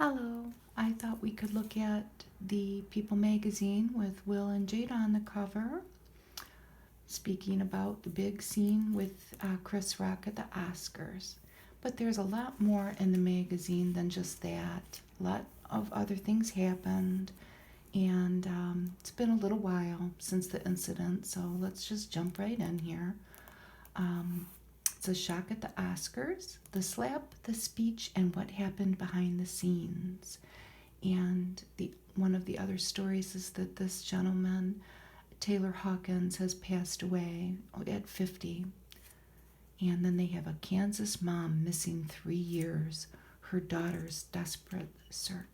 Hello, I thought we could look at the People magazine with Will and Jada on the cover, speaking about the big scene with Chris Rock at the Oscars. But there's a lot more in the magazine than just that. A lot of other things happened, and it's been a little while since the incident, so let's just jump right in here. Um, it's a shock at the Oscars, the slap, the speech, and what happened behind the scenes. And one of the other stories is that this gentleman, Taylor Hawkins, has passed away at 50. And then they have a Kansas mom missing 3 years, her daughter's desperate search.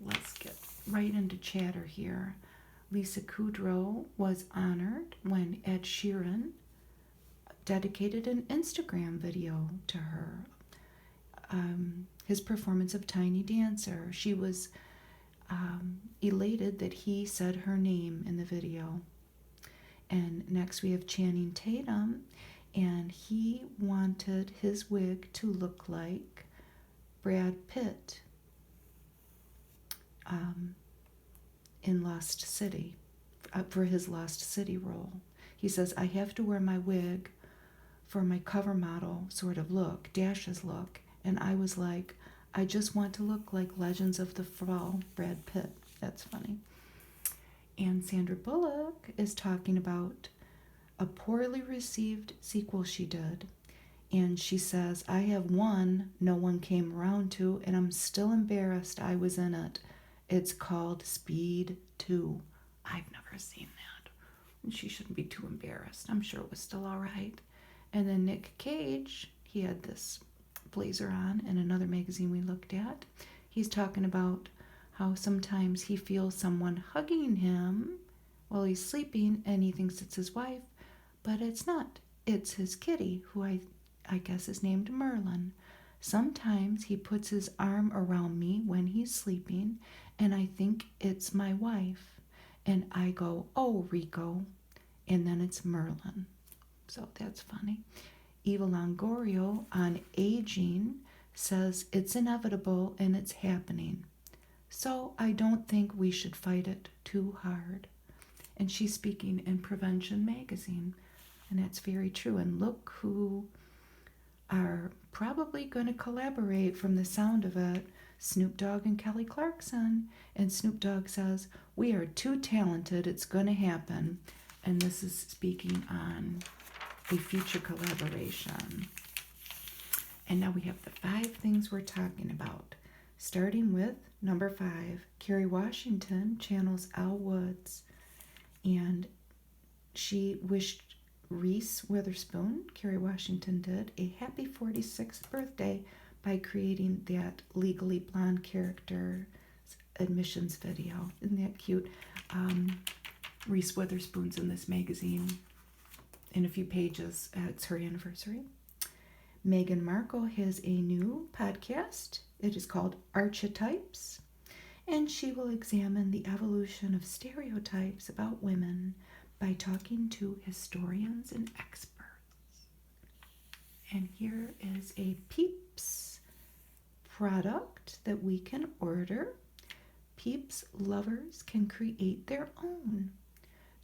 Let's get right into chatter here. Lisa Kudrow was honored when Ed Sheeran dedicated an Instagram video to her. His performance of Tiny Dancer. She was elated that he said her name in the video. And next we have Channing Tatum, and he wanted his wig to look like Brad Pitt in Lost City, for his Lost City role. He says, I have to wear my wig for my cover model sort of look, Dash's look. And I was like, I just want to look like Legends of the Fall, Brad Pitt. That's funny. And Sandra Bullock is talking about a poorly received sequel she did. And she says, I have one no one came around to, and I'm still embarrassed I was in it. It's called Speed 2. I've never seen that. And she shouldn't be too embarrassed. I'm sure it was still all right. And then Nick Cage, he had this blazer on in another magazine we looked at. He's talking about how sometimes he feels someone hugging him while he's sleeping and he thinks it's his wife, but it's not. It's his kitty, who I guess is named Merlin. Sometimes he puts his arm around me when he's sleeping and I think it's my wife. And I go, oh, Rico. And then it's Merlin. So that's funny. Eva Longoria on aging says it's inevitable and it's happening. So I don't think we should fight it too hard. And she's speaking in Prevention magazine. And that's very true. And look who are probably going to collaborate from the sound of it. Snoop Dogg and Kelly Clarkson. And Snoop Dogg says, we are too talented. It's going to happen. And this is speaking on a future collaboration. And now we have the 5 things we're talking about. Starting with number 5, Kerry Washington channels Elle Woods. And she wished Reese Witherspoon, Kerry Washington did, a happy 46th birthday by creating that Legally Blonde character admissions video. Isn't that cute? Reese Witherspoon's in this magazine. In a few pages, it's her anniversary. Meghan Markle has a new podcast. It is called Archetypes, and she will examine the evolution of stereotypes about women by talking to historians and experts. And here is a Peeps product that we can order. Peeps lovers can create their own.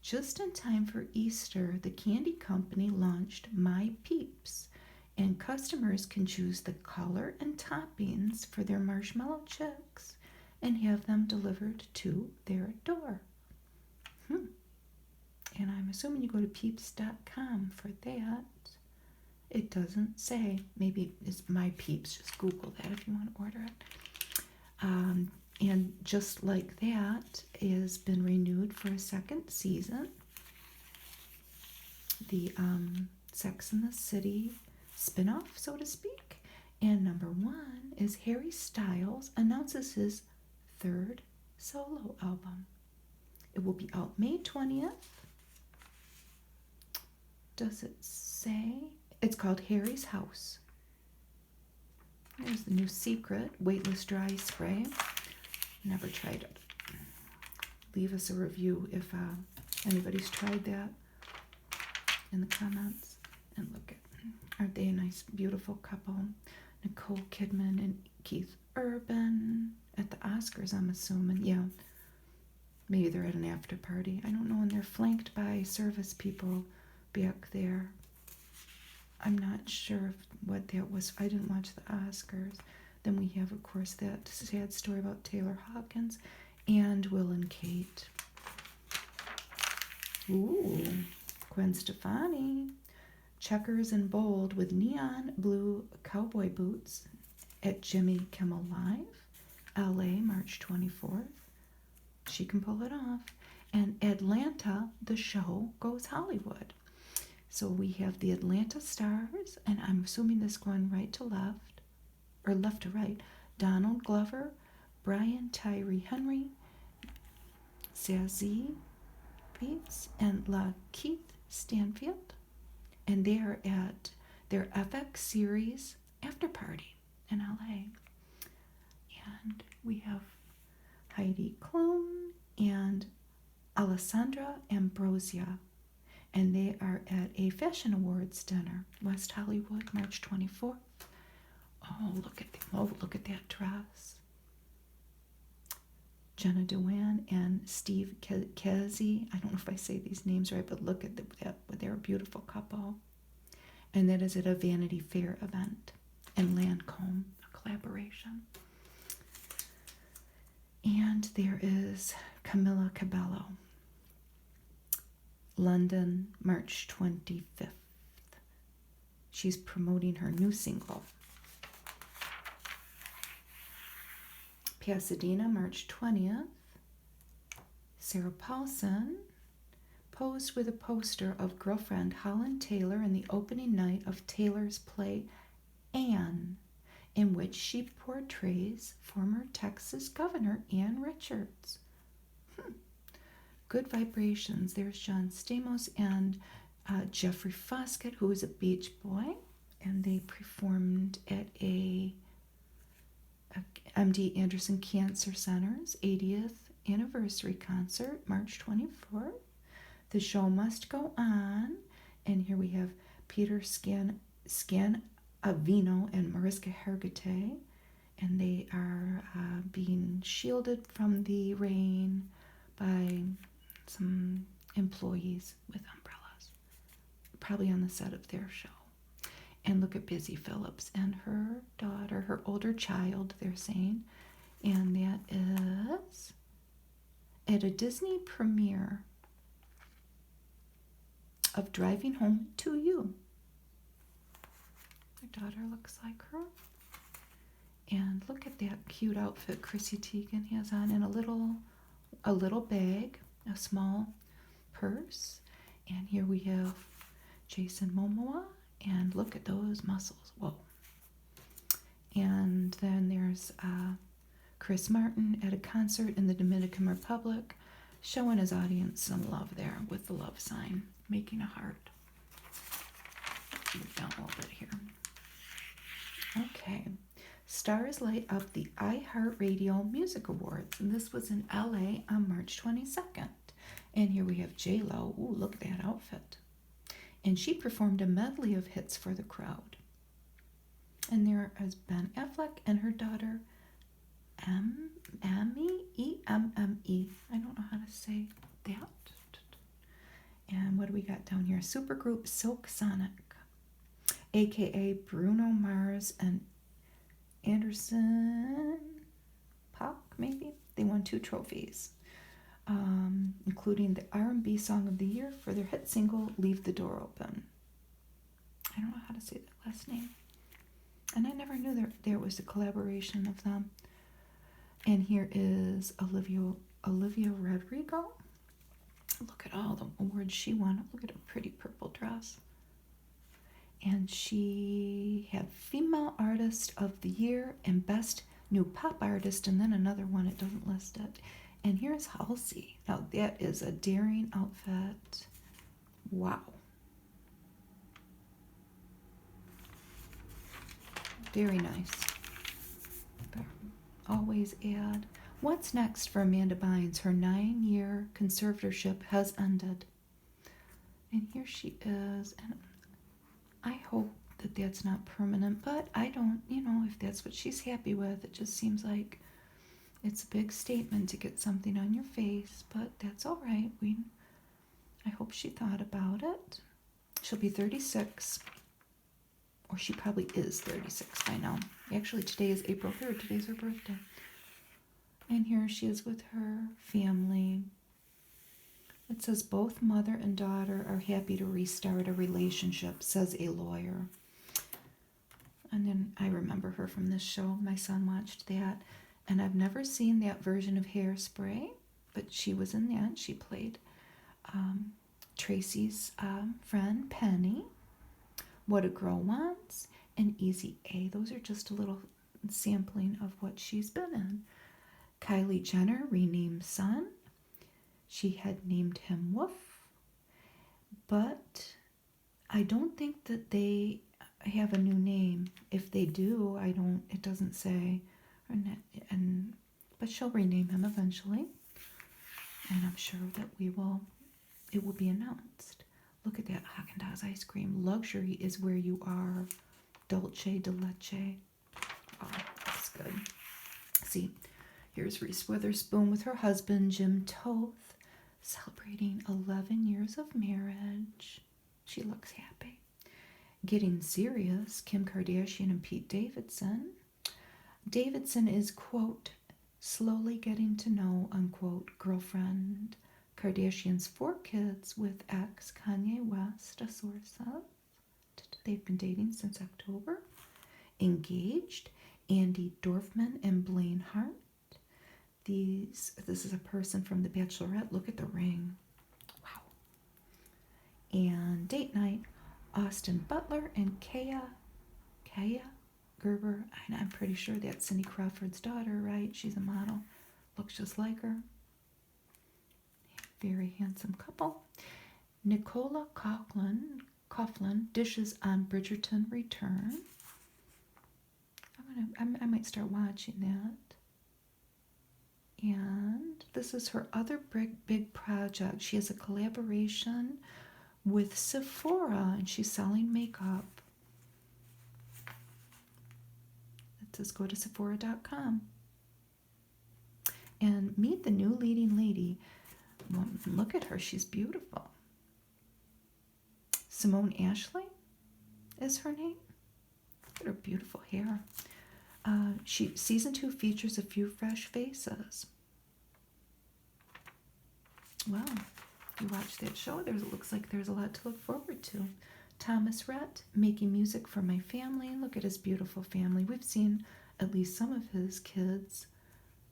Just in time for Easter, the candy company launched My Peeps, and customers can choose the color and toppings for their marshmallow chicks and have them delivered to their door. And I'm assuming you go to peeps.com for that. It doesn't say. Maybe it's My Peeps. Just Google that if you want to order it. And Just Like That has been renewed for a 2nd season. The Sex and the City spin-off, so to speak. And number 1 is Harry Styles announces his 3rd solo album. It will be out May 20th. Does it say? It's called Harry's House. There's the new Secret Weightless Dry Spray. Never tried it. Leave us a review if anybody's tried that in the comments. And look at, aren't they a nice, beautiful couple? Nicole Kidman and Keith Urban at the Oscars, I'm assuming. Yeah, maybe they're at an after party. I don't know, and they're flanked by service people back there. I'm not sure what that was. I didn't watch the Oscars. Then we have, of course, that sad story about Taylor Hawkins and Will and Kate. Ooh, Gwen Stefani. Checkers in bold with neon blue cowboy boots at Jimmy Kimmel Live, LA, March 24th. She can pull it off. And Atlanta, the show goes Hollywood. So we have the Atlanta stars, and I'm assuming this going right to left, or left to right. Donald Glover, Brian Tyree Henry, Zazie Beetz, and LaKeith Stanfield. And they are at their FX series after party in LA. And we have Heidi Klum and Alessandra Ambrosia. And they are at a Fashion Awards dinner, West Hollywood, March 24th. Oh, look at that dress. Jenna Dewan and Steve Kesey. I don't know if I say these names right, but look at that. They're a beautiful couple. And that is at a Vanity Fair event in Lancome, a collaboration. And there is Camila Cabello. London, March 25th. She's promoting her new single. Pasadena, March 20th. Sarah Paulson posed with a poster of girlfriend Holland Taylor in the opening night of Taylor's play Anne, in which she portrays former Texas Governor Ann Richards. Good vibrations. There's John Stamos and Jeffrey Foskett, who is a Beach Boy, and they performed at a MD Anderson Cancer Center's 80th anniversary concert, March 24th. The show must go on, and here we have Peter Scanavino and Mariska Hargitay, and they are being shielded from the rain by some employees with umbrellas, probably on the set of their show. And look at Busy Phillips and her daughter, her older child, they're saying. And that is at a Disney premiere of Driving Home to You. Her daughter looks like her. And look at that cute outfit Chrissy Teigen has on, and a little bag, a small purse. And here we have Jason Momoa. And look at those muscles. Whoa. And then there's Chris Martin at a concert in the Dominican Republic, showing his audience some love there with the love sign, making a heart. Move down a little bit here. Okay. Stars light up the iHeartRadio Music Awards. And this was in LA on March 22nd. And here we have J-Lo. Ooh, look at that outfit. And she performed a medley of hits for the crowd. And there is Ben Affleck and her daughter, Emme, E-M-M-E. I don't know how to say that. And what do we got down here? Supergroup Silk Sonic, a.k.a. Bruno Mars and Anderson .Paak, maybe? They won 2 trophies. Including the R&B Song of the Year for their hit single, Leave the Door Open. I don't know how to say that last name. And I never knew there was a collaboration of them. And here is Olivia Rodrigo. Look at all the awards she won. Look at her pretty purple dress. And she had Female Artist of the Year and Best New Pop Artist, and then another one, it doesn't list it. And here's Halsey. Now that is a daring outfit. Wow. Very nice. Always add. What's next for Amanda Bynes? Her 9-year conservatorship has ended. And here she is. And I hope that that's not permanent, but I don't, if that's what she's happy with. It just seems like it's a big statement to get something on your face, but that's all right. I hope she thought about it. She'll be 36, or she probably is 36 by now. Actually, today is April 3rd. Today's her birthday. And here she is with her family. It says both mother and daughter are happy to restart a relationship, says a lawyer. And then I remember her from this show. My son watched that. And I've never seen that version of Hairspray, but she was in that. She played Tracy's friend, Penny, What a Girl Wants, and Easy A. Those are just a little sampling of what she's been in. Kylie Jenner renamed son. She had named him Woof. But I don't think that they have a new name. If they do, it doesn't say. But she'll rename him eventually. And I'm sure that it will be announced. Look at that Haagen-Dazs ice cream. Luxury is where you are. Dolce de leche. Oh, that's good. See, here's Reese Witherspoon with her husband, Jim Toth, celebrating 11 years of marriage. She looks happy. Getting serious, Kim Kardashian and Pete Davidson. Davidson is, quote, slowly getting to know, unquote, girlfriend Kardashian's 4 kids with ex Kanye West, a source says. They've been dating since October. Engaged, Andy Dorfman and Blaine Hart. This is a person from The Bachelorette. Look at the ring. Wow. And date night, Austin Butler and Kaya Gerber. I'm pretty sure that's Cindy Crawford's daughter, right? She's a model. Looks just like her. Very handsome couple. Nicola Coughlan dishes on Bridgerton Return. I might start watching that. And this is her other big project. She has a collaboration with Sephora, and she's selling makeup. It says go to Sephora.com. And meet the new leading lady. Well, look at her. She's beautiful. Simone Ashley is her name. Look at her beautiful hair. Season 2 features a few fresh faces. Well, if you watch that show, it looks like there's a lot to look forward to. Thomas Rhett, making music for my family. Look at his beautiful family. We've seen at least some of his kids.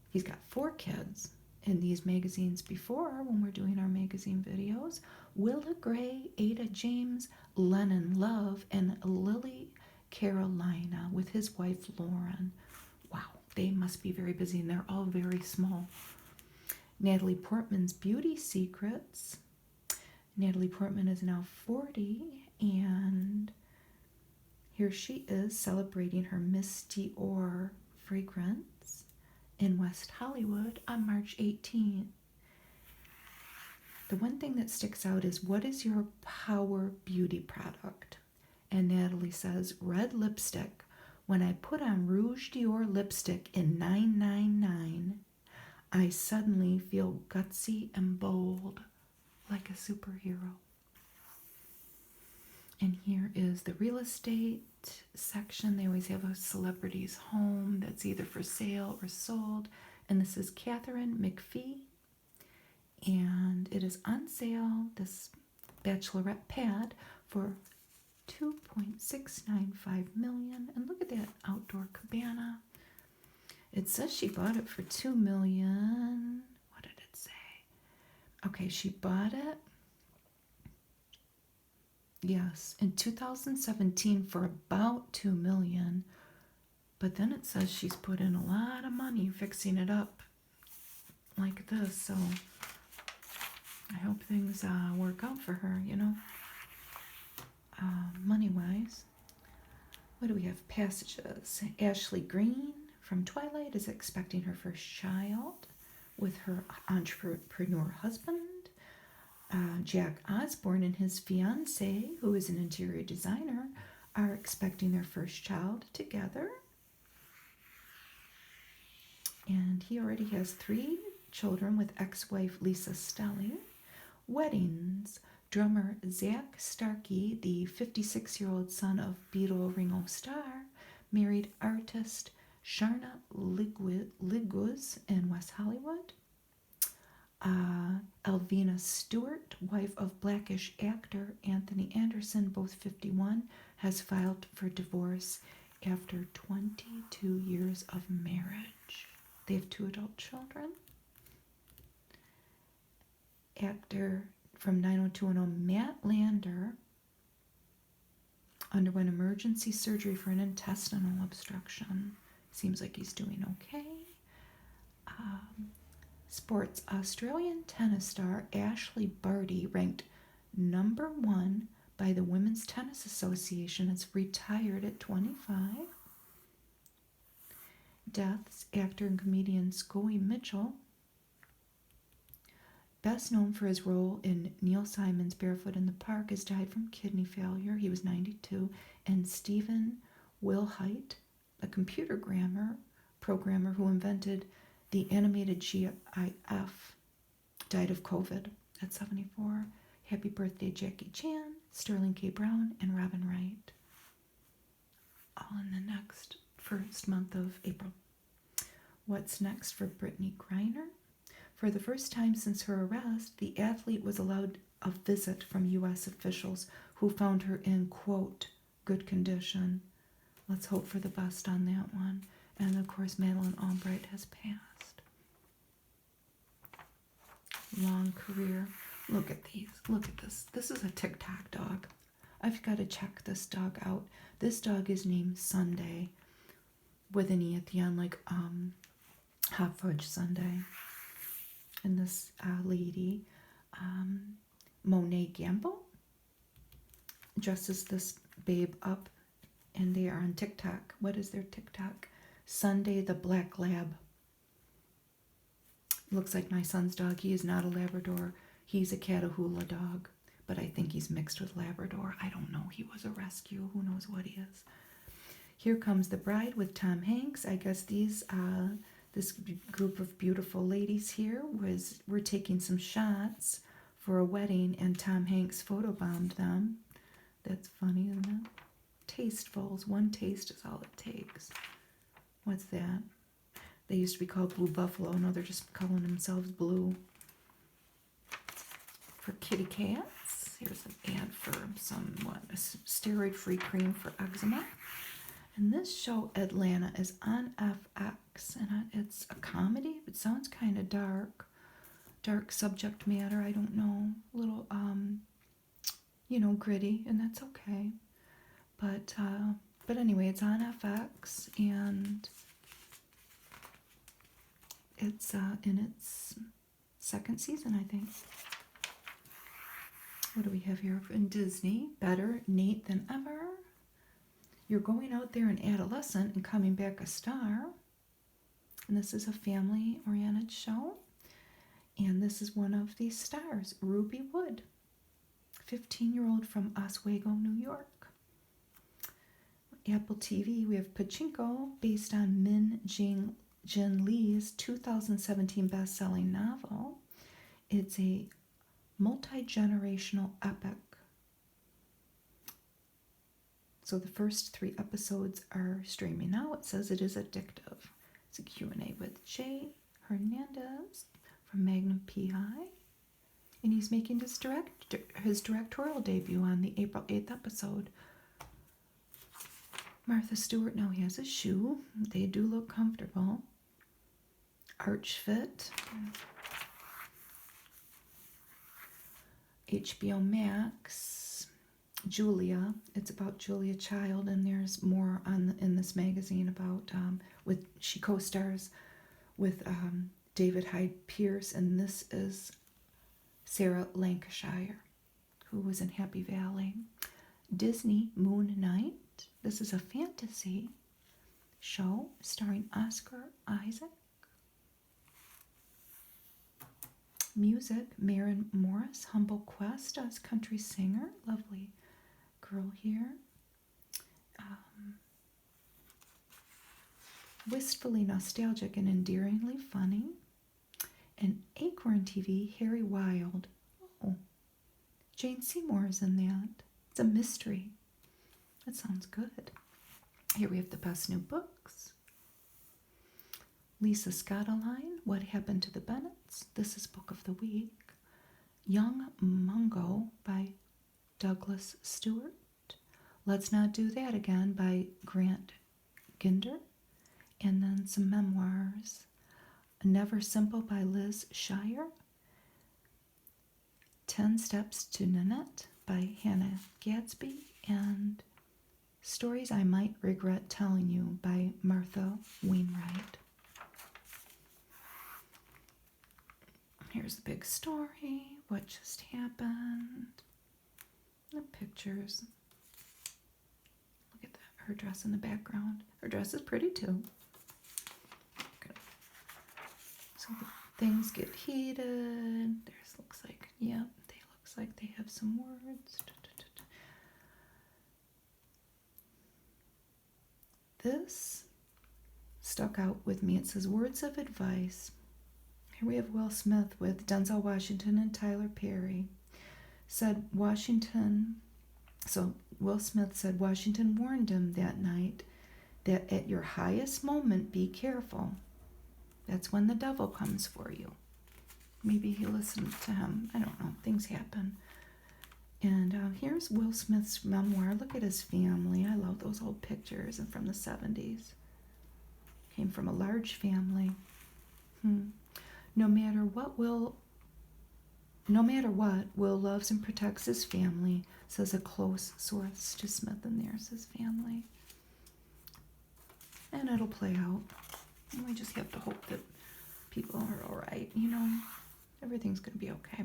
He's got 4 kids in these magazines before when we're doing our magazine videos. Willa Gray, Ada James, Lennon Love, and Lily Carolina with his wife Lauren. Wow, they must be very busy, and they're all very small. Natalie Portman's Beauty Secrets. Natalie Portman is now 40, and here she is celebrating her Miss Dior fragrance in West Hollywood on March 18th. The one thing that sticks out is, what is your power beauty product? And Natalie says, red lipstick. When I put on Rouge Dior lipstick in 999, I suddenly feel gutsy and bold, like a superhero. And here is the real estate section. They always have a celebrity's home that's either for sale or sold. And this is Catherine McPhee. And it is on sale, this bachelorette pad, for $2.695 million. And look at that outdoor cabana. It says she bought it for $2 million. What did it say? Okay, she bought it, yes, in 2017 for about $2 million. But then it says she's put in a lot of money fixing it up like this. So I hope things work out for her, money-wise. What do we have? Passages. Ashley Greene from Twilight is expecting her first child with her entrepreneur husband. Jack Osborne and his fiancée, who is an interior designer, are expecting their first child together. And he already has 3 children with ex-wife Lisa Stelly. Weddings. Drummer Zach Starkey, the 56-year-old son of Beatle Ringo Starr, married artist Sharna Liguz in West Hollywood. Elvina Stewart, wife of Blackish actor Anthony Anderson, both 51, has filed for divorce after 22 years of marriage. They have 2 adult children. Actor from 90210, Matt Lander, underwent emergency surgery for an intestinal obstruction. Seems like he's doing okay. Sports. Australian tennis star Ashley Barty, ranked number 1 by the Women's Tennis Association, has retired at 25. Deaths. Actor and comedian Scoey Mitchell, best known for his role in Neil Simon's Barefoot in the Park, has died from kidney failure. He was 92. And Stephen Wilhite, a computer programmer who invented the animated GIF, died of COVID at 74. Happy birthday, Jackie Chan, Sterling K. Brown, and Robin Wright. All in the next first month of April. What's next for Brittany Griner? For the first time since her arrest, the athlete was allowed a visit from U.S. officials who found her in, quote, good condition. Let's hope for the best on that one. And of course, Madeleine Albright has passed. Long career. Look at these. Look at this. This is a TikTok dog. I've got to check this dog out. This dog is named Sunday with an E at the end, like Hot Fudge Sunday. And this lady, Monet Gamble, dresses this babe up, and they are on TikTok. What is their TikTok? Sunday the Black Lab. Looks like my son's dog. He is not a Labrador. He's a Catahoula dog, but I think he's mixed with Labrador. I don't know. He was a rescue. Who knows what he is? Here Comes the Bride with Tom Hanks. I guess this group of beautiful ladies here were taking some shots for a wedding, and Tom Hanks photobombed them. That's funny, isn't it? Tastefuls. One taste is all it takes. What's that? They used to be called Blue Buffalo. Now they're just calling themselves Blue. For kitty cats, here's an ad for a steroid-free cream for eczema. And this show, Atlanta, is on FX, and it's a comedy. It sounds kind of dark subject matter. I don't know, a little, gritty, and that's okay. But anyway, it's on FX, and it's in its 2nd season, I think. What do we have here in Disney? Better Nate Than Ever. You're going out there an adolescent and coming back a star. And this is a family-oriented show. And this is one of the stars, Ruby Wood, 15-year-old from Oswego, New York. Apple TV, we have Pachinko, based on Min Jin Lee's 2017 best-selling novel. It's a multi-generational epic. So the first 3 episodes are streaming now. It says it is addictive. It's a Q&A with Jay Hernandez from Magnum PI. And he's making his directorial debut on the April 8th episode. Martha Stewart, now he has a shoe. They do look comfortable. Arch Fit. HBO Max, Julia. It's about Julia Child, and there's more in this magazine about she co-stars with David Hyde Pierce, and this is Sarah Lancashire, who was in Happy Valley. Disney Moon Knight. This is a fantasy show starring Oscar Isaac. Music, Maren Morris, Humble Quest as country singer. Lovely girl here. Wistfully nostalgic and endearingly funny. And Acorn TV, Harry Wilde. Oh, Jane Seymour is in that. It's a mystery. That sounds good. Here we have the best new books. Lisa Scottoline, What Happened to the Bennets? This is Book of the Week. Young Mungo by Douglas Stewart. Let's Not Do That Again by Grant Ginder. And then some memoirs. Never Simple by Liz Shire. 10 Steps to Nanette by Hannah Gadsby. And Stories I Might Regret Telling You by Martha Wainwright. Here's the big story. What just happened? The pictures. Look at that. Her dress in the background. Her dress is pretty too. Good. So the things get heated. There's looks like, yeah, looks like they have some words. This stuck out with me. It says words of advice. Here we have Will Smith with Denzel Washington and Tyler Perry. Will Smith said Washington warned him that night that at your highest moment, be careful. That's when the devil comes for you. Maybe he listened to him. I don't know. Things happen. And here's Will Smith's memoir. Look at his family. I love those old pictures and from the 70s. Came from a large family. No matter what, Will loves and protects his family, says a close source to Smith, and there's his family. And it'll play out. And we just have to hope that people are all right, Everything's going to be okay.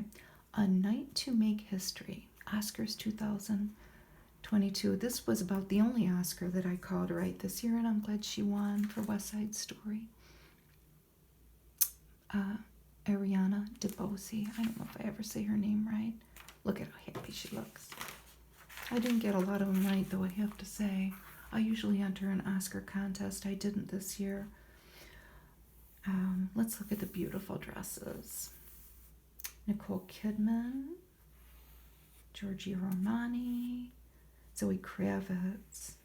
A Night to Make History, Oscars 2022. This was about the only Oscar that I called right this year, and I'm glad she won for West Side Story. Ariana DeBose. I don't know if I ever say her name right. Look at how happy she looks. I didn't get a lot of them right, though, I have to say. I usually enter an Oscar contest. I didn't this year. Let's look at the beautiful dresses. Nicole Kidman, Giorgio Armani, Zoe Kravitz,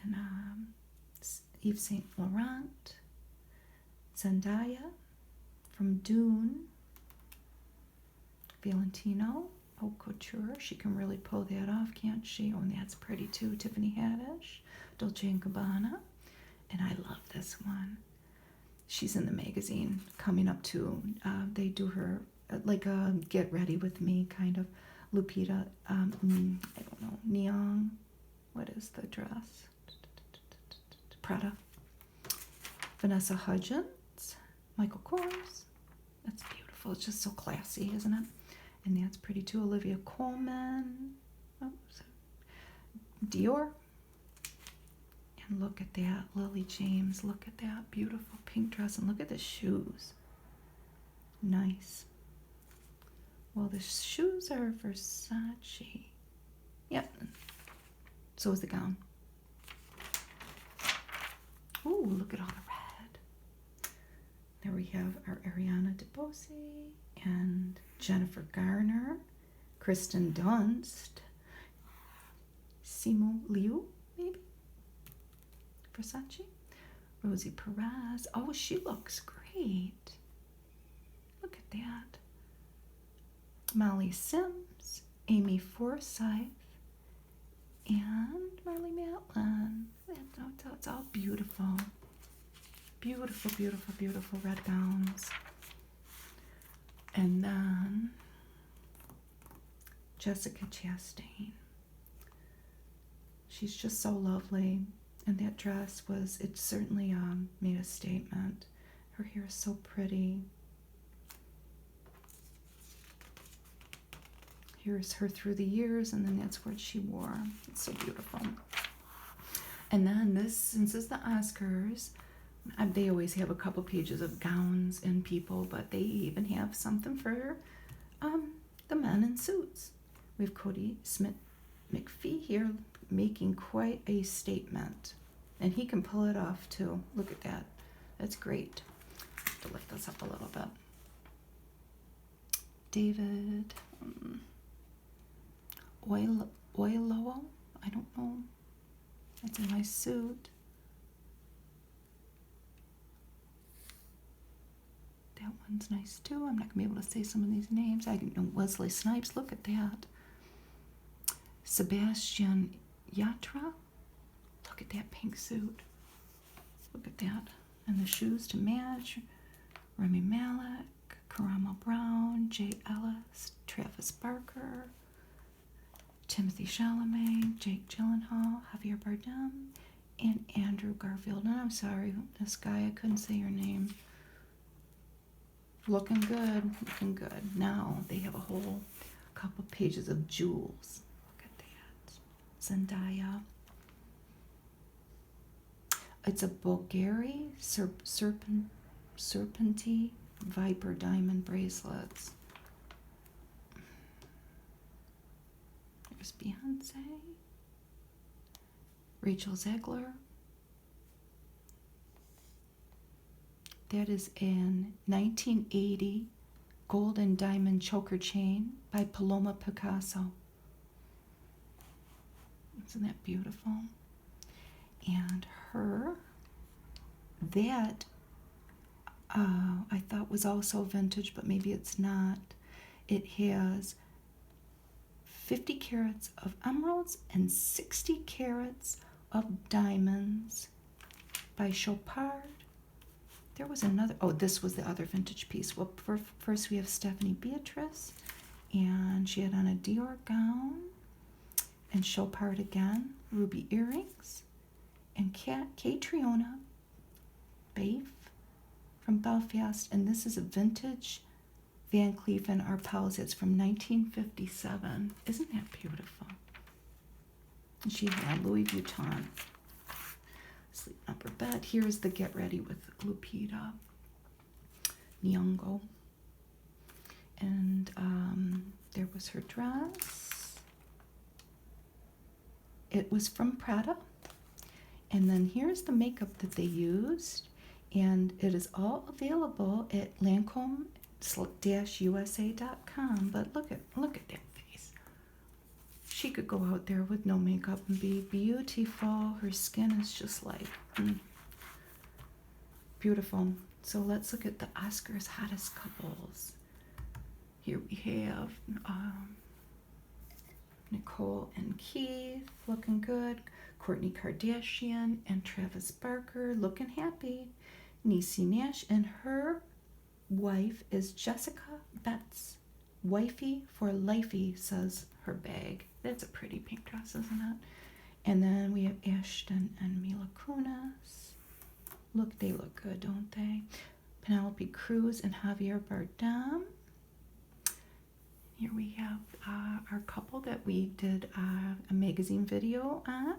and Yves Saint Laurent, Zendaya from Dune, Valentino, Haute Couture. She can really pull that off, can't she? Oh, and that's pretty too. Tiffany Haddish, Dolce & Gabbana, and I love this one. She's in the magazine coming up to, they do her, like a Get Ready With Me kind of. Lupita, I don't know, Neon, what is the dress? Prada. Vanessa Hudgens, Michael Kors. That's beautiful. It's just so classy, isn't it? And that's pretty too. Olivia Colman. Dior. And look at that. Lily James. Look at that beautiful pink dress. And look at the shoes. Nice. Well, the shoes are Versace. Yep. So is the gown. Ooh, look at all the red. There we have our Ariana DeBose and Jennifer Garner, Kristen Dunst, Simu Liu, maybe? Versace. Rosie Perez. Oh, she looks great. Look at that. Molly Sims, Amy Forsyth, and Marley Matlin. It's all beautiful. Beautiful, beautiful, beautiful red gowns. And then Jessica Chastain. She's just so lovely. And that dress it certainly made a statement. Her hair is so pretty. Here's her through the years, and then that's what she wore. It's so beautiful. And then since it's the Oscars, they always have a couple pages of gowns and people, but they even have something for the men in suits. We have Cody Smith McPhee here making quite a statement. And he can pull it off too. Look at that. That's great. I have to lift this up a little bit. David Oyelowo. I don't know. That's a nice suit. That one's nice too. I'm not going to be able to say some of these names. I know Wesley Snipes. Look at that. Sebastian Yatra. Look at that pink suit. Look at that. And the shoes to match. Rami Malek, Karamo Brown, Jay Ellis, Travis Barker, Timothy Chalamet, Jake Gyllenhaal, Javier Bardem, and Andrew Garfield. And I'm sorry, this guy, I couldn't say your name. Looking good, looking good. Now they have a whole couple pages of jewels. Look at that. Zendaya. It's a Bulgari Serpenti Viper diamond bracelets. There's Beyonce. Rachel Zegler. That is an 1980 gold and diamond choker chain by Paloma Picasso. Isn't that beautiful? And her, that I thought was also vintage, but maybe it's not. It has 50 carats of emeralds and 60 carats of diamonds by Chopard. There was another, oh, this was the other vintage piece. Well, first we have Stephanie Beatrice, and she had on a Dior gown, and Chopard again, ruby earrings, and Catriona Baif from Belfast, and this is a vintage Van Cleef & Arpels. It's from 1957. Isn't that beautiful? And she had Louis Vuitton. Sleeping up her bed. Here's the Get Ready with Lupita Nyong'o. And there was her dress. It was from Prada. And then here's the makeup that they used. And it is all available at Lancome-USA.com. But look at that face. She could go out there with no makeup and be beautiful. Her skin is just like beautiful. So let's look at the Oscars hottest couples. Here we have Nicole and Keith looking good. Kourtney Kardashian and Travis Barker looking happy. Niecy Nash and her wife is Jessica Betts. Wifey for lifey, says her bag. That's a pretty pink dress, isn't it? And then we have Ashton and Mila Kunis. Look, they look good, don't they? Penelope Cruz and Javier Bardem. Here we have our couple that we did a magazine video on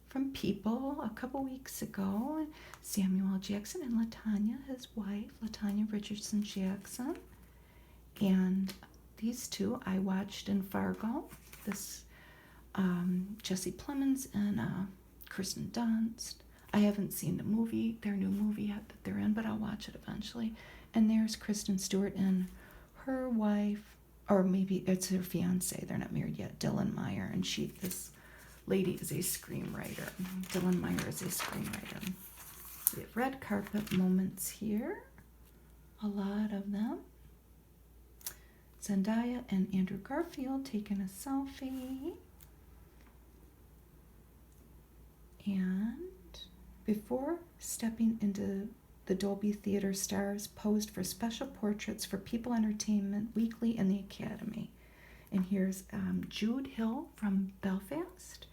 from People a couple weeks ago. Samuel Jackson and LaTanya, his wife, LaTanya Richardson Jackson. And these two I watched in Fargo. This Jesse Plemons and Kirsten Dunst. I haven't seen the movie, their new movie yet that they're in, but I'll watch it eventually. And there's Kristen Stewart and her wife, or maybe it's her fiance, they're not married yet, Dylan Meyer. And this lady is a screenwriter. Dylan Meyer is a screenwriter. We have red carpet moments here. A lot of them. Zendaya and Andrew Garfield taking a selfie. And before stepping into the Dolby Theater, stars posed for special portraits for People Entertainment Weekly and the Academy. And here's Jude Hill from Belfast.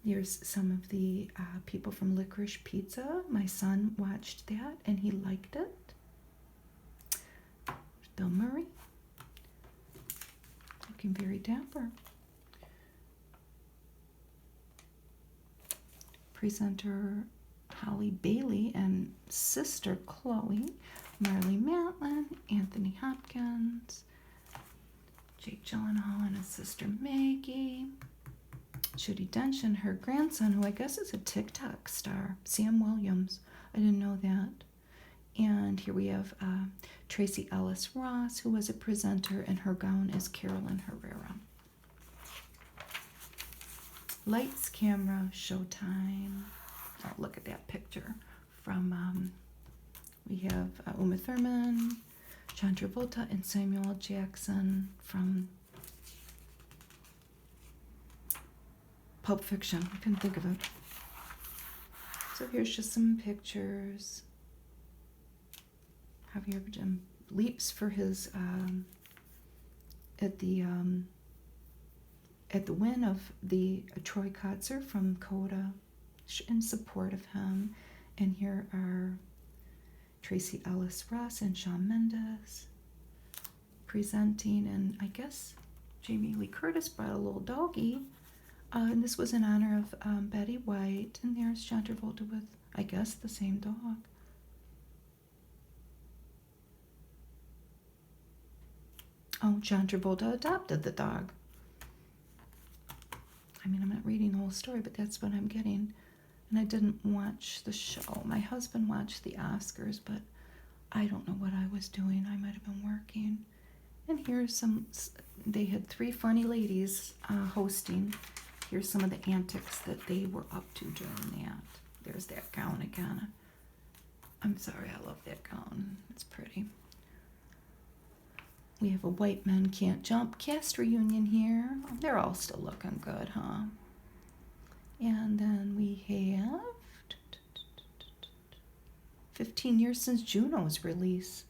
Here's some of the people from Licorice Pizza. My son watched that and he liked it. Bill Murray. Looking very dapper. Presenter Holly Bailey and sister Chloe. Marlee Matlin, Anthony Hopkins, Jake Gyllenhaal and his sister Maggie. Judi Dench and her grandson, who I guess is a TikTok star, Sam Williams. I didn't know that. And here we have Tracy Ellis Ross, who was a presenter, and her gown is Carolyn Herrera. Lights, camera, showtime. Oh, look at that picture from, we have Uma Thurman, John Travolta, and Samuel L. Jackson from Pulp Fiction. I couldn't think of it. So here's just some pictures. Javier Bardem leaps for his at the win of the Troy Kotzer from Coda in support of him. And here are Tracy Ellis Ross and Shawn Mendes presenting, and I guess Jamie Lee Curtis brought a little doggy. And this was in honor of Betty White. And there's John Travolta with, I guess, the same dog. Oh, John Travolta adopted the dog. I mean, I'm not reading the whole story, but that's what I'm getting. And I didn't watch the show. My husband watched the Oscars, but I don't know what I was doing. I might have been working. And here's some, they had 3 funny ladies hosting. Here's some of the antics that they were up to during that. There's that gown again. I'm sorry, I love that gown. It's pretty. We have a White Men Can't Jump cast reunion here. They're all still looking good, huh? And then we have 15 years since Juno's release.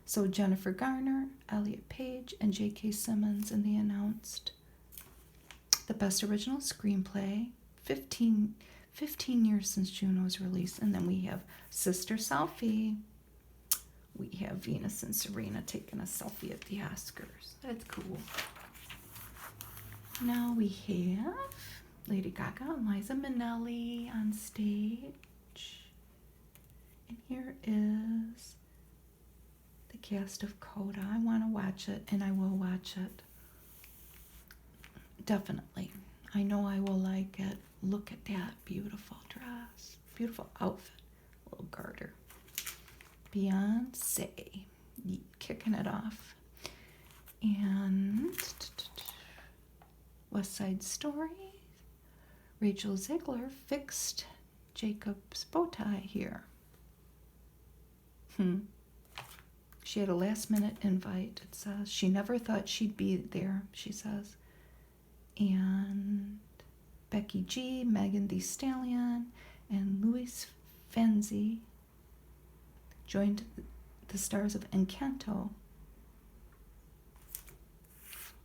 So Jennifer Garner, Elliot Page, and J.K. Simmons, and they announced the Best Original Screenplay, 15 years since Juno's release. And then we have Sister Selfie. We have Venus and Serena taking a selfie at the Oscars. That's cool. Now we have Lady Gaga and Liza Minnelli on stage. And here is the cast of Coda. I want to watch it, and I will watch it. Definitely. I know I will like it. Look at that beautiful dress. Beautiful outfit. Little garter. Beyonce. Kicking it off. And West Side Story. Rachel Zegler fixed Jacob's bow tie here. She had a last-minute invite. It says she never thought she'd be there, she says. And Becky G, Megan Thee Stallion, and Luis Fonsi joined the stars of Encanto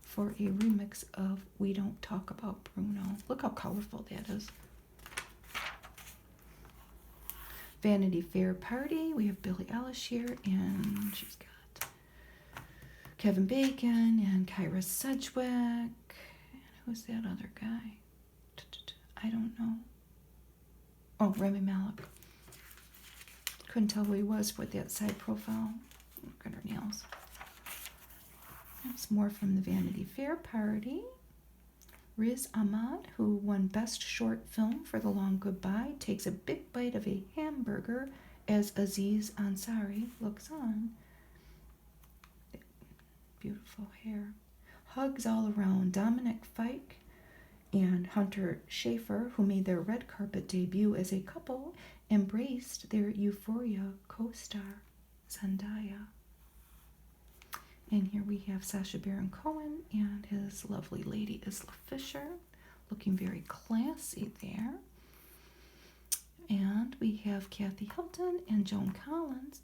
for a remix of We Don't Talk About Bruno. Look how colorful that is. Vanity Fair party. We have Billie Eilish here, and she's got Kevin Bacon and Kyra Sedgwick. And who's that other guy? I don't know. Oh, Rami Malek. Couldn't tell who he was with that side profile. Look at her nails. There's more from the Vanity Fair party. Riz Ahmed, who won Best Short Film for The Long Goodbye, takes a big bite of a hamburger as Aziz Ansari looks on. Beautiful hair. Hugs all around. Dominic Fike and Hunter Schafer, who made their red carpet debut as a couple, embraced their Euphoria co-star, Zendaya. And here we have Sacha Baron Cohen and his lovely lady Isla Fisher, looking very classy there. And we have Kathy Hilton and Joan Collins.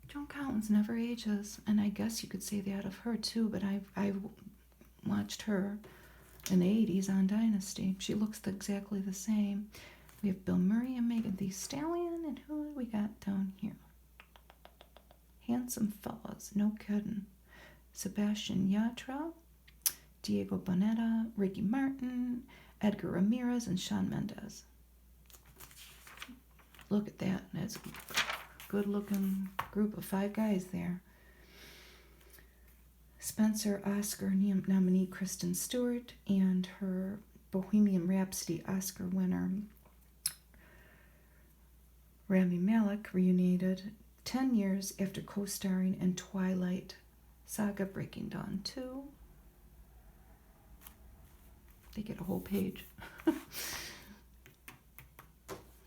Joan Collins never ages, and I guess you could say that of her too, but I've watched her in the 80s on Dynasty. She looks exactly the same. We have Bill Murray and Megan Thee Stallion, and who do we got down here? Handsome fellas, no kidding. Sebastian Yatra, Diego Boneta, Ricky Martin, Edgar Ramirez, and Shawn Mendes. Look at that. That's a good-looking group of 5 guys there. Spencer Oscar nominee Kristen Stewart and her Bohemian Rhapsody Oscar winner Rami Malek reunited 10 years after co-starring in Twilight Saga Breaking Dawn 2. They get a whole page.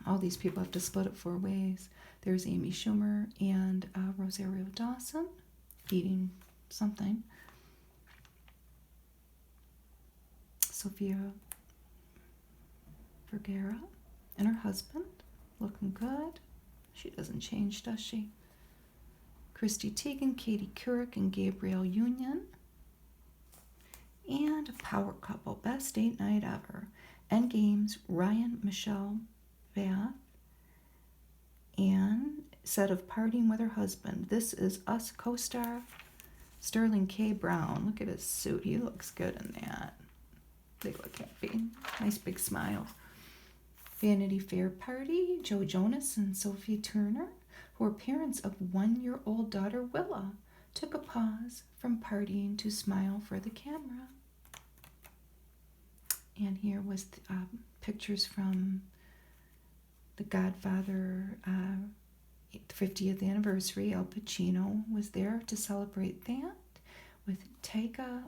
All these people have to split it 4 ways. There's Amy Schumer and Rosario Dawson eating something. Sofia Vergara and her husband looking good. She doesn't change, does she? Christy Teigen, Katie Couric, and Gabrielle Union. And a power couple, best date night ever. Endgame's Ryan Michelle Vath and said of partying with her husband, "This Is Us" co-star Sterling K. Brown. Look at his suit. He looks good in that. They look happy. Nice big smile. Vanity Fair party, Joe Jonas and Sophie Turner, who are parents of 1-year-old daughter Willa, took a pause from partying to smile for the camera. And here was pictures from The Godfather 50th anniversary. Al Pacino was there to celebrate that with Taika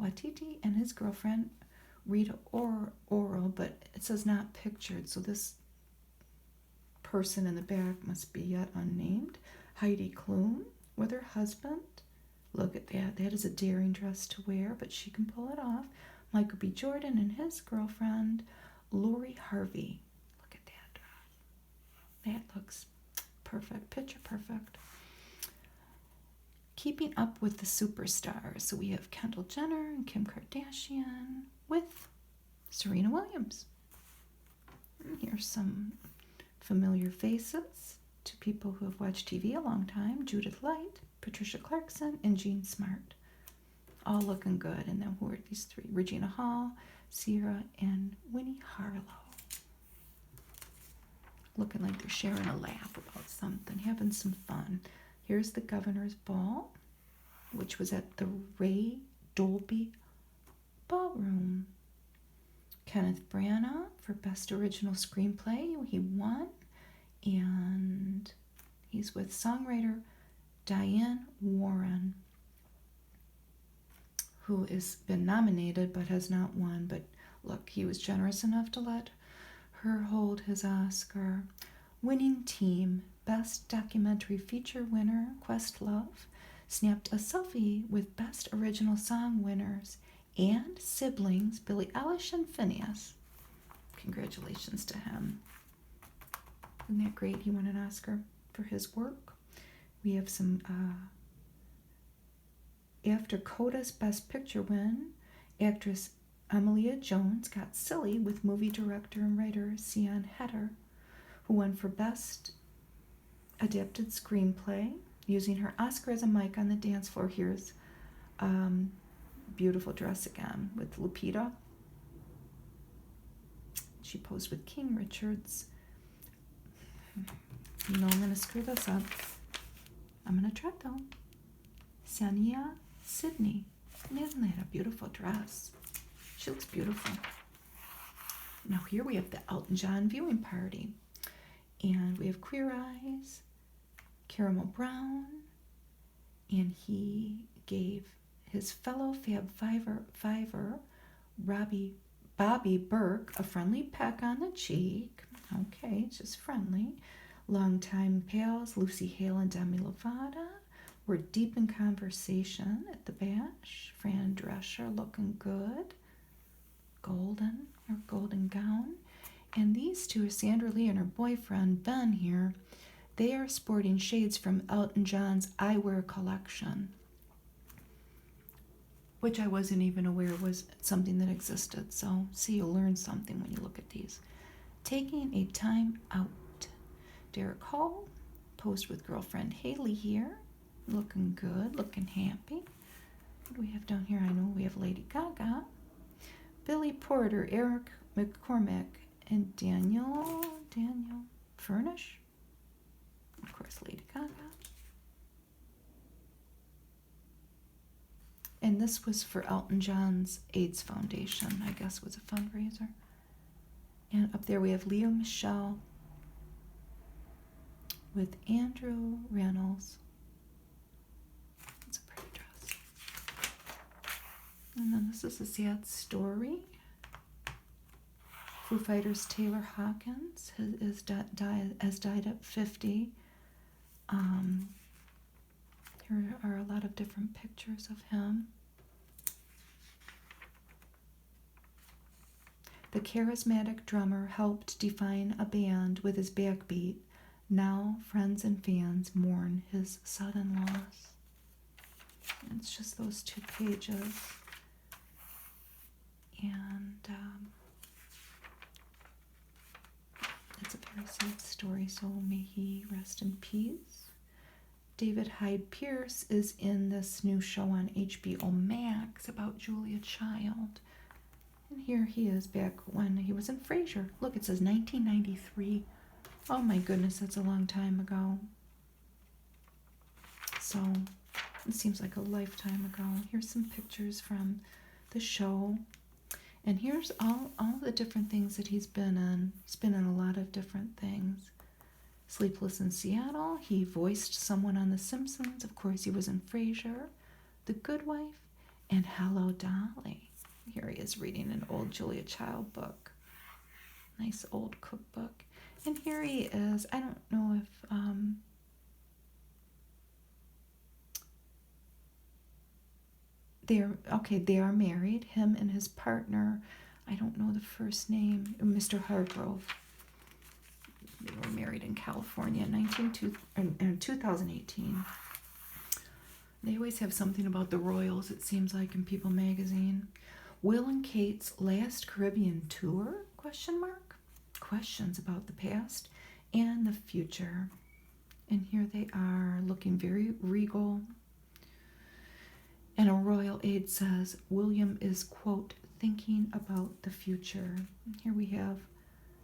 Waititi and his girlfriend Rita Ora, but it says not pictured, so this person in the back must be yet unnamed. Heidi Klum with her husband. Look at that. That is a daring dress to wear, but she can pull it off. Michael B. Jordan and his girlfriend, Lori Harvey. Look at that. That looks perfect. Picture perfect. Keeping up with the superstars. So we have Kendall Jenner and Kim Kardashian with Serena Williams. And here's some familiar faces to people who have watched TV a long time. Judith Light, Patricia Clarkson, and Jean Smart. All looking good. And then who are these 3? Regina Hall, Sierra, and Winnie Harlow. Looking like they're sharing a laugh about something, having some fun. Here's the Governor's Ball, which was at the Ray Dolby Ballroom. Kenneth Branagh for Best Original Screenplay. He won. And he's with songwriter Diane Warren, who has been nominated but has not won. But look, he was generous enough to let her hold his Oscar. Winning team, Best Documentary Feature winner, Questlove, snapped a selfie with Best Original Song winners and siblings, Billie Eilish and Phineas. Congratulations to him. Isn't that great? He won an Oscar for his work. We have some, after Coda's Best Picture win, actress Emilia Jones got silly with movie director and writer Sian Heder, who won for Best Adapted Screenplay, using her Oscar as a mic on the dance floor. Here's beautiful dress again with Lupita. She posed with King Richards. You know I'm going to screw this up. I'm going to try though. Sania Sidney. And isn't that a beautiful dress? She looks beautiful. Now here we have the Elton John viewing party. And we have Queer Eyes, Caramel Brown, and he gave his fellow Fab Fiver, Bobby Burke, a friendly peck on the cheek. Okay, it's just friendly. Longtime pals Lucy Hale and Demi Lovato were deep in conversation at the bash. Fran Drescher looking good. Golden gown. And these two are Sandra Lee and her boyfriend, Ben here. They are sporting shades from Elton John's eyewear collection, which I wasn't even aware was something that existed. So, see, you'll learn something when you look at these. Taking a time out. Derek Hall posed with girlfriend Haley here. Looking good, looking happy. What do we have down here? I know we have Lady Gaga. Billy Porter, Eric McCormick, and Daniel Furnish. Of course, Lady Gaga. this was for Elton John's AIDS Foundation, I guess was a fundraiser. And up there we have Leo Michelle with Andrew Reynolds. It's a pretty dress. And then this is a sad story. Foo Fighters' Taylor Hawkins has died at 50. Here are a lot of different pictures of him. The charismatic drummer helped define a band with his backbeat. Now friends and fans mourn his sudden loss. It's just those 2 pages. And it's a very sad story, so may he rest in peace. David Hyde Pierce is in this new show on HBO Max about Julia Child. And here he is back when he was in Frasier. Look, it says 1993. Oh my goodness, that's a long time ago. So, it seems like a lifetime ago. Here's some pictures from the show. And here's all the different things that he's been in. He's been in a lot of different things. Sleepless in Seattle. He voiced someone on The Simpsons. Of course, he was in Frasier, The Good Wife, and Hello, Dolly. Here he is reading an old Julia Child book. Nice old cookbook. And here he is. I don't know if... they are married. Him and his partner, I don't know the first name, Mr. Hargrove. They were married in California in 2018. They always have something about the royals, it seems like, in People magazine. Will and Kate's last Caribbean tour? Question mark. Questions about the past and the future. And here they are, looking very regal. And a royal aide says, William is, quote, thinking about the future. Here we have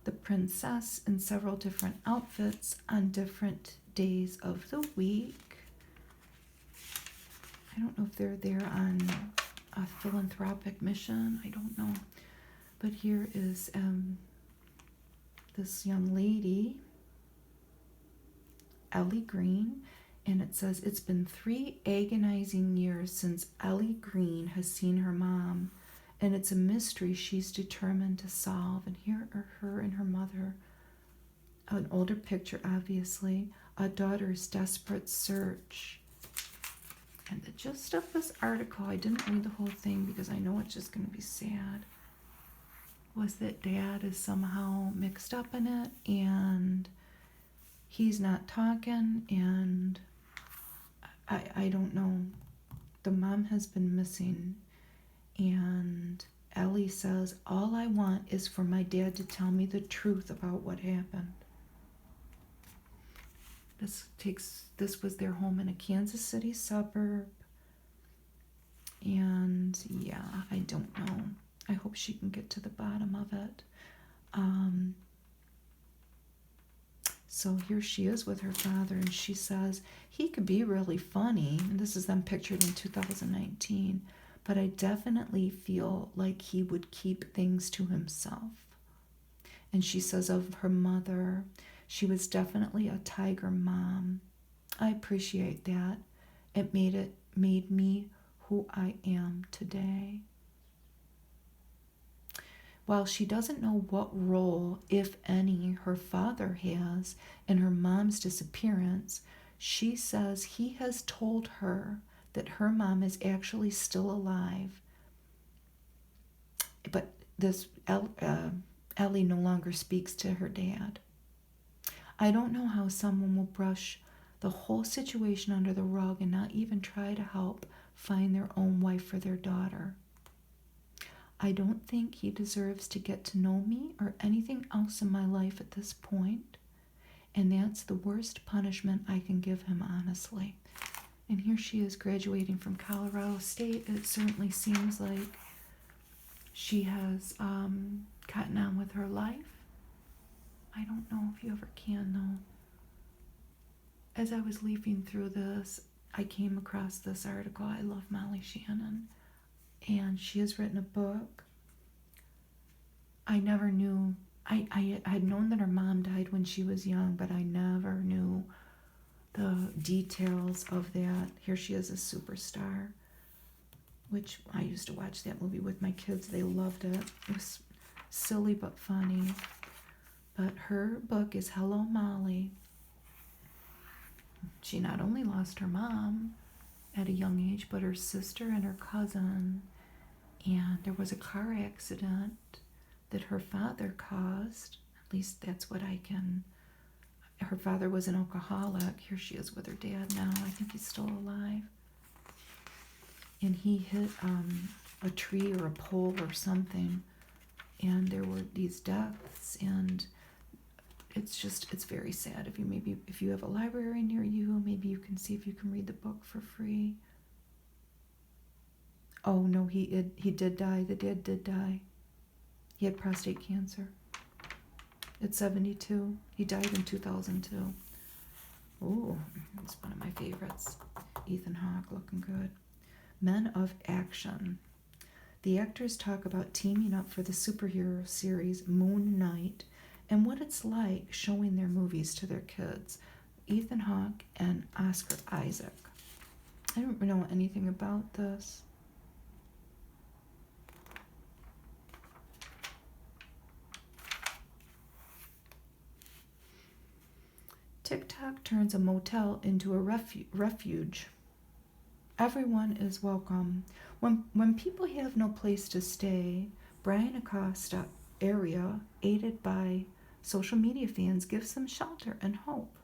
the princess in several different outfits on different days of the week. I don't know if they're there on a philanthropic mission. I don't know. But here is this young lady, Ellie Green. And it says, it's been 3 agonizing years since Ellie Green has seen her mom, and it's a mystery she's determined to solve. And here are her and her mother. An older picture, obviously. A daughter's desperate search. And the gist of this article, I didn't read the whole thing because I know it's just going to be sad, was that Dad is somehow mixed up in it, and he's not talking, and... I don't know. The mom has been missing, and Ellie says, all I want is for my dad to tell me the truth about what happened. This was their home in a Kansas City suburb, and yeah, I don't know. I hope she can get to the bottom of it. So here she is with her father, and she says, he could be really funny, and this is them pictured in 2019, but I definitely feel like he would keep things to himself. And she says of her mother, she was definitely a tiger mom. I appreciate that. It made me who I am today. While she doesn't know what role, if any, her father has in her mom's disappearance, she says he has told her that her mom is actually still alive. But this Ellie no longer speaks to her dad. I don't know how someone will brush the whole situation under the rug and not even try to help find their own wife for their daughter. I don't think he deserves to get to know me or anything else in my life at this point, and that's the worst punishment I can give him, honestly. And here she is graduating from Colorado State. It certainly seems like she has gotten on with her life. I don't know if you ever can, though. As I was leafing through this, I came across this article. I love Molly Shannon. and she has written a book. I never knew. I had known that her mom died when she was young, but I never knew the details of that. Here she is, a superstar, which I used to watch that movie with my kids. They loved it. It was silly but funny. But her book is Hello, Molly. She not only lost her mom at a young age, but her sister and her cousin. And there was a car accident that her father caused. At least that's what I can. Her father was an alcoholic. Here she is with her dad now. I think he's still alive. And he hit a tree or a pole or something. And there were these deaths. And it's very sad. If you have a library near you, maybe you can see if you can read the book for free. Oh no, he did die. The dad did die. He had prostate cancer. At 72. He died in 2002. Oh, it's one of my favorites. Ethan Hawke, looking good. Men of Action. The actors talk about teaming up for the superhero series Moon Knight and what it's like showing their movies to their kids. Ethan Hawke and Oscar Isaac. I don't know anything about this. TikTok turns a motel into a refuge. Everyone is welcome. When people have no place to stay, Brian Acosta area, aided by social media fans, gives them shelter and hope.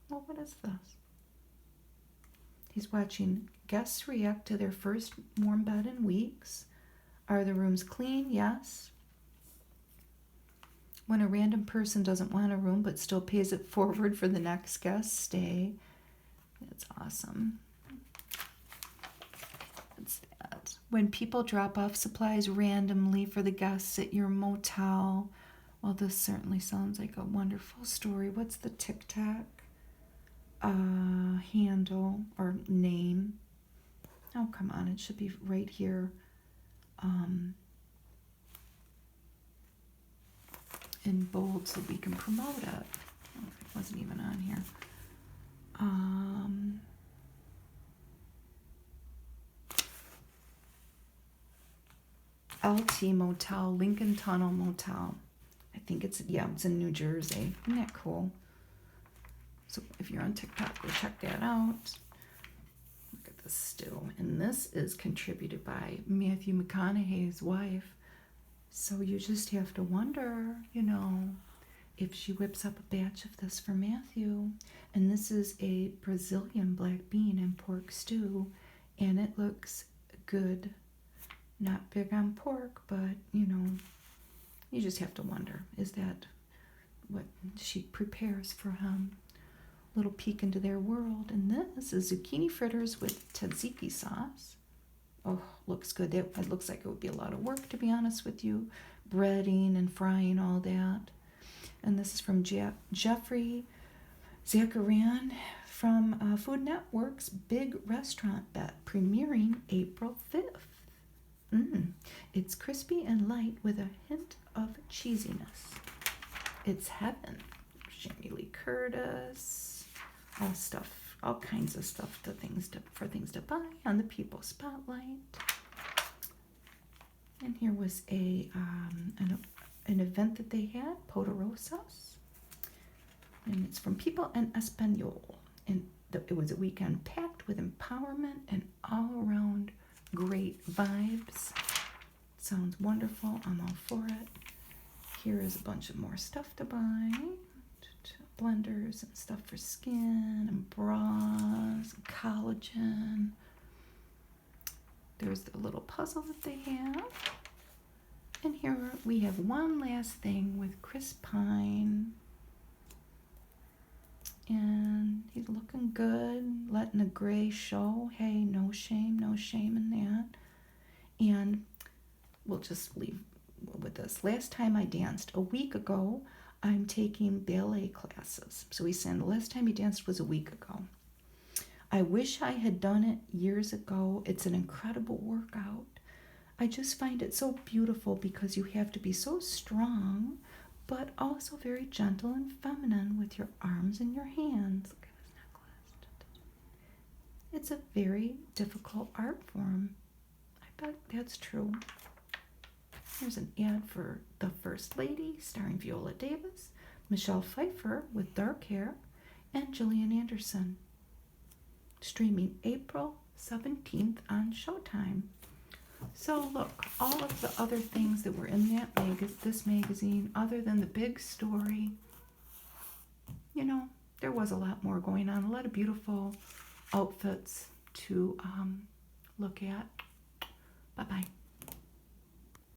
Well, what is this? He's watching guests react to their first warm bed in weeks. Are the rooms clean? Yes. When a random person doesn't want a room but still pays it forward for the next guest stay. That's awesome. What's that? When people drop off supplies randomly for the guests at your motel. Well, this certainly sounds like a wonderful story. What's the TikTok handle or name? Oh, come on. It should be right here. In bold so we can promote it. Oh, it wasn't even on here. LT Motel, Lincoln Tunnel Motel. I think it's in New Jersey. Isn't that cool? So if you're on TikTok, go check that out. Look at this stew. And this is contributed by Matthew McConaughey's wife. So you just have to wonder, if she whips up a batch of this for Matthew. And this is a Brazilian black bean and pork stew. And it looks good. Not big on pork, but, you just have to wonder, is that what she prepares for him? Little peek into their world. And this is zucchini fritters with tzatziki sauce. Oh, looks good. It looks like it would be a lot of work, to be honest with you. Breading and frying all that. And this is from Jeffrey Zacharian from Food Network's Big Restaurant Bet, premiering April 5th. It's crispy and light with a hint of cheesiness. It's heaven. Jamie Lee Curtis. All kinds of stuff for things to buy on the People Spotlight. And here was an event that they had, Poderosas. And it's from People en Español. And it was a weekend packed with empowerment and all-around great vibes. Sounds wonderful. I'm all for it. Here is a bunch of more stuff to buy. Blenders and stuff for skin and bras and collagen. There's the little puzzle that they have. And here we have one last thing with Chris Pine. And he's looking good, letting the gray show. Hey, no shame in that. And we'll just leave with this. Last time I danced, a week ago, I'm taking ballet classes. So he's saying the last time he danced was a week ago. I wish I had done it years ago. It's an incredible workout. I just find it so beautiful because you have to be so strong, but also very gentle and feminine with your arms and your hands. Look at his necklace. It's a very difficult art form. I bet that's true. Here's an ad for The First Lady, starring Viola Davis, Michelle Pfeiffer with dark hair, and Gillian Anderson. Streaming April 17th on Showtime. So look, all of the other things that were in that this magazine, other than the big story, you know, there was a lot more going on. A lot of beautiful outfits to look at. Bye-bye.